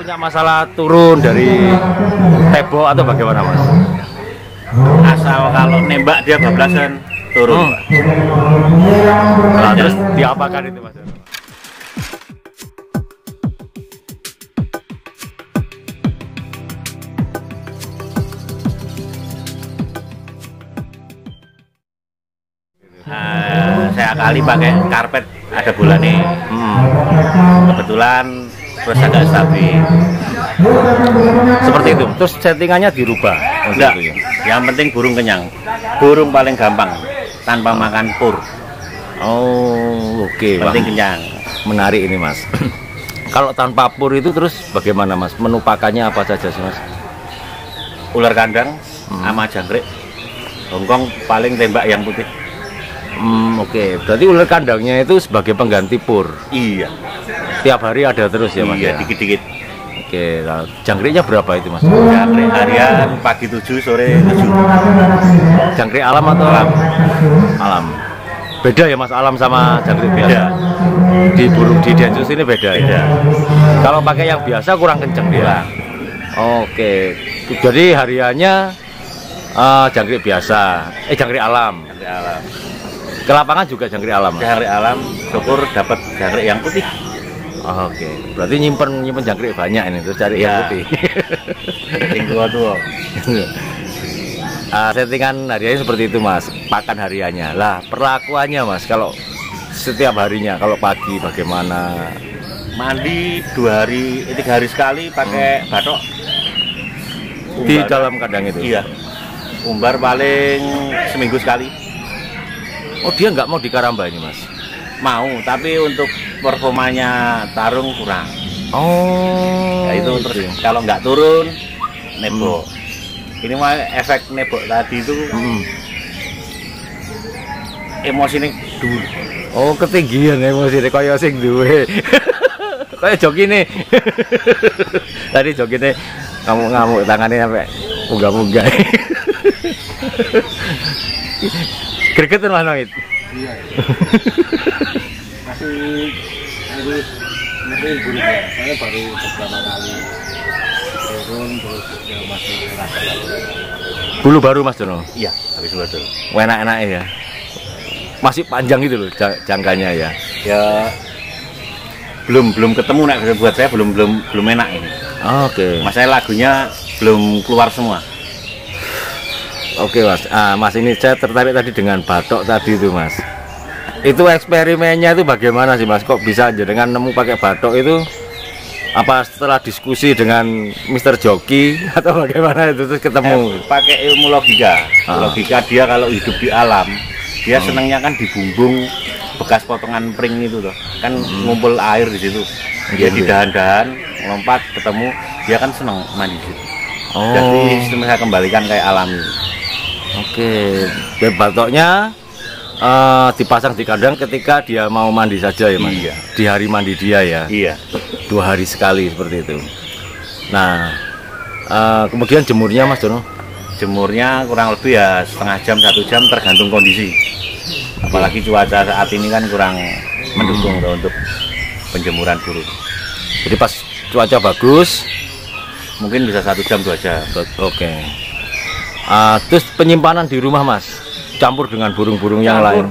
punya masalah turun dari tembok atau bagaimana Mas? Asal kalau nembak dia bablasan turun. Nah, terus diapakan itu Mas? Saya kali pakai karpet ada bulan nih. Kebetulan terus agak stabil. Seperti itu. Terus settingannya dirubah. Enggak. Yang penting burung kenyang. Burung paling gampang tanpa makan pur. Oh, oke. Penting kenyang. Menarik ini Mas. Kalau tanpa pur itu terus bagaimana Mas? Menu pakannya apa saja sih Mas? Ular kandang sama jangkrik. Hongkong paling tembak yang putih. Oke. Berarti ular kandangnya itu sebagai pengganti pur. Iya. Tiap hari ada terus ya Mas? Iya, Ya? dikit-dikit. Oke. Nah, jangkriknya berapa itu Mas? Jangkrik harian pagi 7, sore 7. Jangkrik alam atau Alam. Alam. Beda ya Mas, alam sama jangkrik biasa. Beda. Di burung di Densus ini beda. Beda. Ya? Kalau pakai yang biasa kurang kenceng dia. Oke. Jadi hariannya jangkrik biasa, jangkrik alam. Jangkrik alam. Ke lapangan juga jangkrik alam. Jangkrik alam, syukur dapat jangkrik yang putih. Oke. Berarti nyimpen jangkrik banyak ini terus cari yang putih. Yang tua-tua. Settingan hariannya seperti itu Mas, pakan hariannya. Lah perlakuannya Mas, kalau setiap harinya, kalau pagi bagaimana? Mandi 2 hari, 3 hari sekali pakai batok. Di dalam kandang itu? Iya. Umbar paling seminggu sekali. Oh dia nggak mau dikaramba ini Mas? Mau, tapi untuk performanya tarung kurang. Oh. Ya itu terus kalau nggak turun nebok. Ini mah efek nebok tadi itu emosi nih dulu. Oh ketinggian emosi nih kaya sing duwe. Kaya joki nih. Tadi joki nih ngamuk-ngamuk tangannya sampai munggah-munggah. Gregetan lah Noit. Iya. Masih ngeri burungnya. Saya baru beberapa kali turun terus ya masih rasa lagi. Bulu baru Mas Dono. Iya, habis betul. Enak-enak ya. Masih panjang gitu loh jangkanya ya. Ya belum ketemu nek buat saya belum enak ini. Oke. Masalah lagunya belum keluar semua. Oke Mas, Mas ini saya tertarik tadi dengan batok tadi itu Mas. Itu eksperimennya itu bagaimana sih Mas? Kok bisa jenengan nemu pakai batok itu? Apa setelah diskusi dengan Mr. Joki atau bagaimana itu terus ketemu? Pakai ilmu logika. Logika dia kalau hidup di alam, dia senangnya kan di bumbung bekas potongan pring itu loh. Kan ngumpul air di situ. Dia di dahan-dahan lompat ketemu, dia kan senang mandi di situ. Jadi sistem saya kembalikan kayak alami. Oke, batoknya dipasang di kandang ketika dia mau mandi saja ya Mas? Iya. Di hari mandi dia ya? Iya. 2 hari sekali seperti itu. Nah, kemudian jemurnya Mas Dono? Jemurnya kurang lebih ya setengah jam, 1 jam tergantung kondisi. Apalagi cuaca saat ini kan kurang mendukung untuk penjemuran burung. Jadi pas cuaca bagus, mungkin bisa 1 jam 2 jam. Oke. Terus penyimpanan di rumah Mas, campur dengan burung-burung yang lain.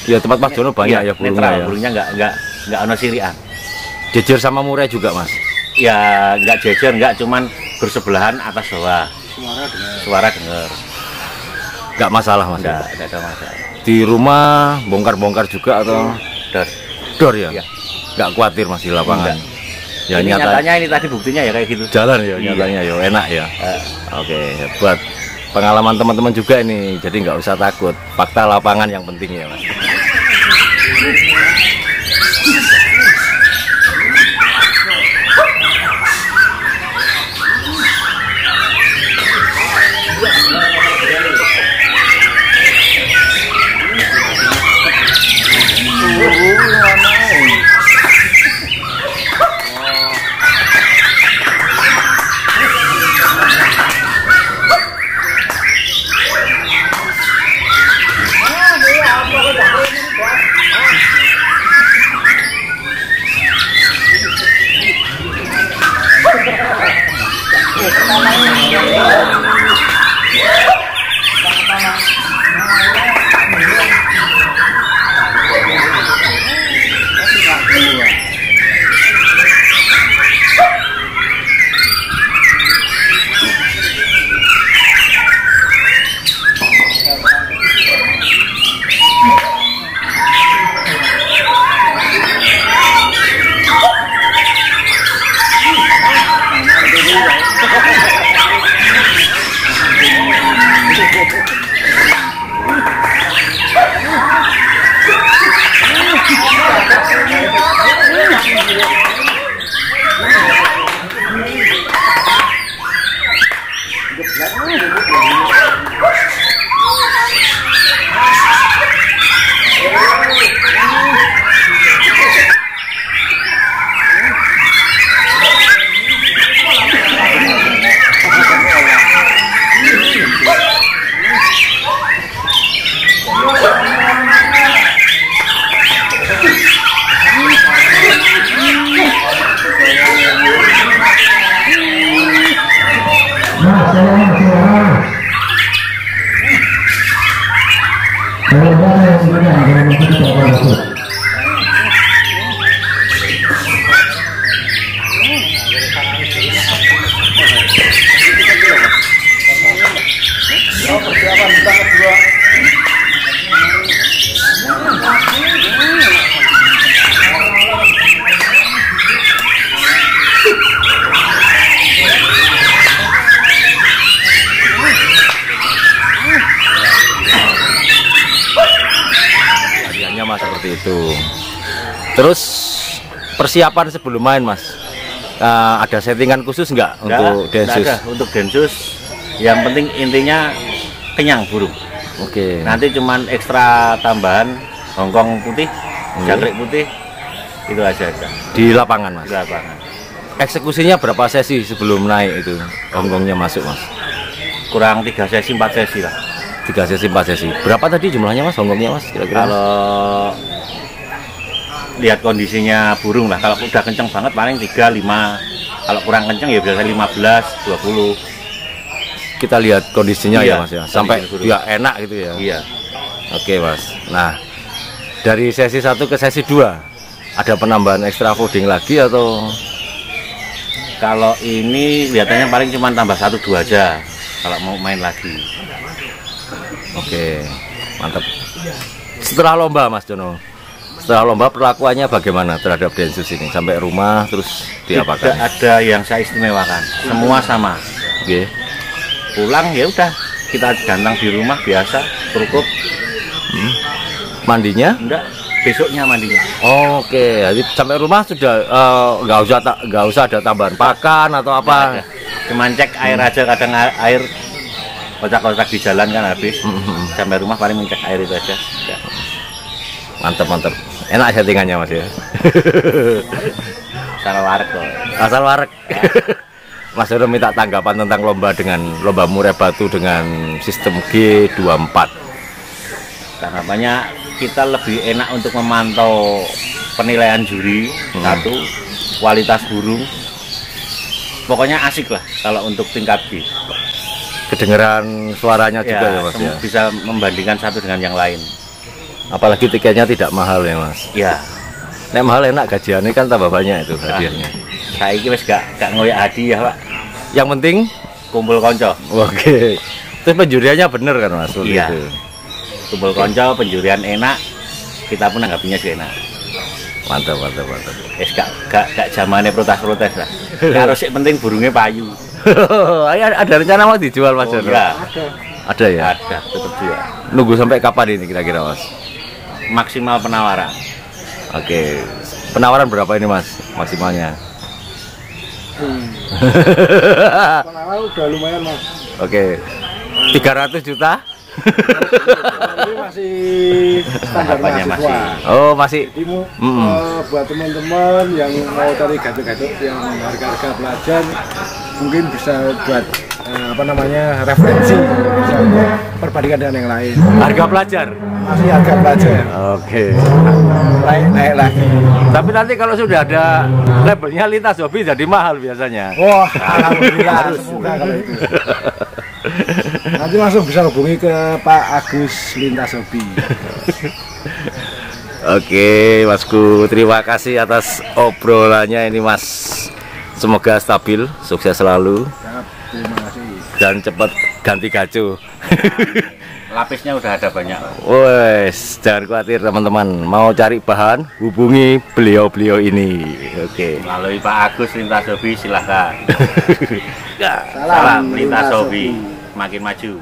Ya tempat Mas Dono banyak ya burungnya. Burungnya nggak ono sirian. Jejer sama murai juga Mas? Ya nggak jejer, nggak cuman bersebelahan atas bawah. Suara dengar. Nggak masalah Mas? Nggak ada masalah. Di rumah bongkar-bongkar juga atau? Dor ya? Ya. Nggak khawatir Mas di lapangan? Ya ini nyatanya ini tadi buktinya ya kayak gitu. Jalan ya nyatanya ya, enak ya. Oke, buat pengalaman teman-teman juga ini, jadi nggak usah takut. Fakta lapangan yang penting ya Mas. Mas, seperti itu. Terus persiapan sebelum main Mas, ada settingan khusus nggak untuk Densus? Ada. Untuk Densus yang penting intinya kenyang burung. Oke. Nanti cuman ekstra tambahan hongkong putih, jangkrik putih, itu aja. Di lapangan Mas? Di lapangan. Eksekusinya berapa sesi sebelum naik itu hongkongnya masuk Mas? Kurang 3 sesi 4 sesi lah. 3 sesi 4 sesi. Berapa tadi jumlahnya Mas hongkongnya Mas kira-kira? Kalau lihat kondisinya burung lah, kalau udah kenceng banget paling 3, 5. Kalau kurang kenceng ya biasa 15, 20. Kita lihat kondisinya Iya, ya Mas ya, sampai dia enak gitu ya. Iya. Oke Mas. Nah, dari sesi 1 ke sesi 2 ada penambahan ekstra fooding lagi atau? Kalau ini lihatannya paling cuma tambah 1-2 aja kalau mau main lagi. Oke, mantap. Setelah lomba Mas Jono, setelah lomba perlakuannya bagaimana terhadap Densus ini? Sampai rumah terus diapakan? Tidak ada yang saya istimewakan, semua sama. Oke. Pulang ya udah kita gantang di rumah biasa, cukup. Mandinya? Enggak, besoknya mandinya. Oke, jadi sampai rumah sudah nggak usah ada tambahan pakan atau apa? Cuman cek air aja, kadang air kocak-kocak di jalan kan habis. Sampai rumah paling mencek air itu aja. Ya. Mantap. Enak settingannya Mas ya. Asal warak kok. Asal warak. Mas Jono minta tanggapan tentang lomba murai batu dengan sistem G24. Tanggapannya kita lebih enak untuk memantau penilaian juri. Satu, kualitas burung. Pokoknya asik lah kalau untuk tingkat G. Kedengeran suaranya juga ya Mas ya. Bisa membandingkan satu dengan yang lain. Apalagi tiketnya tidak mahal ya Mas. Ya. Nek mahal enak gajiannya kan tambah banyak itu hadiahnya. Saya ini wis gak ngoyak hadiah Pak. Yang penting kumpul konco. Oke. Terus penjuriannya bener kan Mas? Iya. Itu. Kumpul konco, penjurian enak, kita pun anggapinya sih enak. Mantap. Gak zamannya protes lah. Harus sih penting burungnya payu. Ada rencana mau dijual Mas Jono? Iya. Ada ya? Ada, tetap jual. Nunggu sampai kapan ini kira-kira Mas? Maksimal penawaran. Oke. Penawaran berapa ini Mas maksimalnya? Penawaran udah lumayan Mas. Oke. 300 juta? Ini masih standar mahasiswa. Oh masih. Jadi buat teman-teman yang mau cari gadget-gadget yang harga-harga pelajar mungkin bisa buat referensi, bisa perbandingan dengan yang lain. Harga pelajar? Masih harga pelajar. Oke. Naik lagi. Tapi nanti kalau sudah ada labelnya Lintas Hobi jadi mahal biasanya. Wah, alhamdulillah. Semoga kalau itu. Nanti langsung bisa hubungi ke Pak Agus Lintas Hobi. Oke Masku, terima kasih atas obrolannya ini Mas. Semoga stabil, sukses selalu. Terima kasih. Dan cepat ganti gacu. Lapisnya udah ada banyak. Wes, jangan khawatir teman-teman. Mau cari bahan, hubungi beliau-beliau ini. Oke. Melalui Pak Agus Lintas Hobi silahkan. Ya. Salam Lintas Hobi, makin maju.